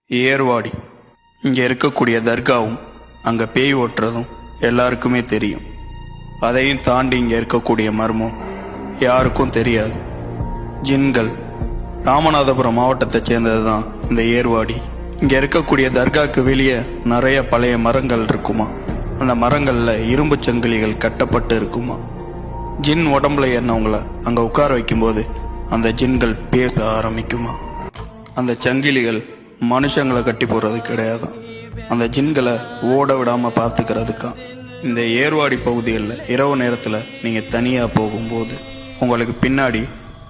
ஏர்வாடி இங்கே இருக்கக்கூடிய தர்காவும் அங்கே பேய் ஓட்டுறதும் எல்லாருக்குமே தெரியும். அதையும் தாண்டி இங்கே இருக்கக்கூடிய மர்மம் யாருக்கும் தெரியாது. ஜின்கள். ராமநாதபுரம் மாவட்டத்தை சேர்ந்தது தான் இந்த ஏர்வாடி. இங்கே இருக்கக்கூடிய தர்காவுக்கு வெளியே நிறைய பழைய மரங்கள் இருக்குமா. அந்த மரங்களில் இரும்பு சங்கிலிகள் கட்டப்பட்டு இருக்குமா. ஜின் உடம்புல ஏறினவங்கள அங்கே உட்கார வைக்கும்போது அந்த ஜின்கள் பேச ஆரம்பிக்குமா. அந்த சங்கிலிகள் மனுஷங்களை கட்டி போடுறது கிடையாது, அந்த ஜின்களை ஓட விடாமல் பார்த்துக்கிறதுக்கா. இந்த ஏர்வாடி பகுதிகளில் இரவு நேரத்தில் நீங்கள் தனியாக போகும்போது உங்களுக்கு பின்னாடி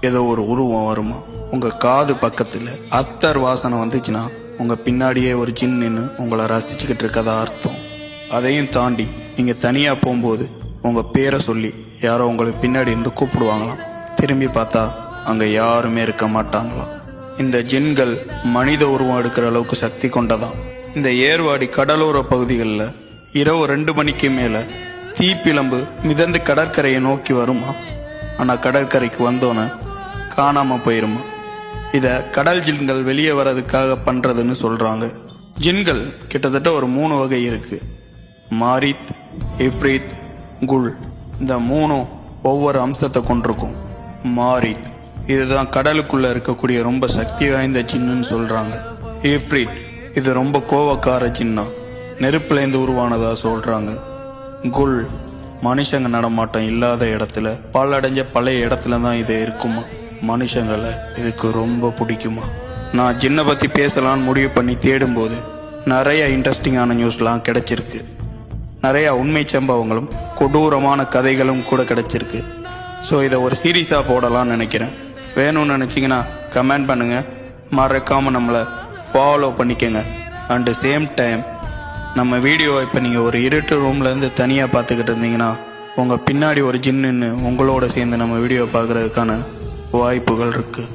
ஏதோ ஒரு உருவம் வருமா. உங்கள் காது பக்கத்தில் அத்தர் வாசனை வந்துச்சுன்னா உங்கள் பின்னாடியே ஒரு ஜின் நின்று உங்களை ரசிச்சுக்கிட்டு இருக்கதா அர்த்தம். அதையும் தாண்டி நீங்கள் தனியாக போகும்போது உங்கள் பேரை சொல்லி யாரோ உங்களுக்கு பின்னாடி இருந்து கூப்பிடுவாங்களாம். திரும்பி பார்த்தா அங்கே யாருமே இருக்க மாட்டாங்களாம். இந்த ஜின்கள் மனித உருவம் எடுக்கிற அளவுக்கு சக்தி கொண்டதான். இந்த ஏர்வாடி கடலோர பகுதிகளில் இரவு 2 மணிக்கு மேலே தீப்பிழம்பு மிதந்து கடற்கரையை நோக்கி வருமா. ஆனால் கடற்கரைக்கு வந்தோன்னே காணாமல் போயிருமா. இதை கடல் ஜின்கள் வெளியே வர்றதுக்காக பண்ணுறதுன்னு சொல்கிறாங்க. ஜின்கள் கிட்டத்தட்ட ஒரு 3 வகை இருக்குது. மாரித், இஃப்ரீத், குல். இந்த 3 ஒவ்வொரு அம்சத்தை கொண்டிருக்கும். மாரித் இதுதான் கடலுக்குள்ளே இருக்கக்கூடிய ரொம்ப சக்தி வாய்ந்த ஜின்னுன்னு சொல்கிறாங்க. இஃப்ரீத் இது ரொம்ப கோவக்கார ஜின்னா, நெருப்புலேருந்து உருவானதா சொல்கிறாங்க. குல் மனுஷங்க நடமாட்டம் இல்லாத இடத்துல பாலடைஞ்ச பழைய இடத்துல தான் இது இருக்குமா. மனுஷங்களை இதுக்கு ரொம்ப பிடிக்குமா. நான் ஜின்னை பற்றி பேசலான்னு முடிவு பண்ணி தேடும்போது நிறைய இன்ட்ரெஸ்டிங்கான நியூஸ்லாம் கிடைச்சிருக்கு. நிறையா உண்மை சம்பவங்களும் கொடூரமான கதைகளும் கூட கிடைச்சிருக்கு. ஸோ இதை ஒரு சீரீஸாக போடலான்னு நினைக்கிறேன். வேணும்னு நினச்சிங்கன்னா கமெண்ட் பண்ணுங்கள், மறக்காமல் நம்மளை ஃபாலோ பண்ணிக்கோங்க. அண்டு சேம் டைம் நம்ம வீடியோவை இப்போ நீங்கள் ஒரு இருட்டு ரூம்லேருந்து தனியாக பார்த்துக்கிட்டு இருந்தீங்கன்னா உங்கள் பின்னாடி ஒரு ஜின்னு உங்களோட சேர்ந்து நம்ம வீடியோ பார்க்குறதுக்கான வாய்ப்புகள் இருக்குது.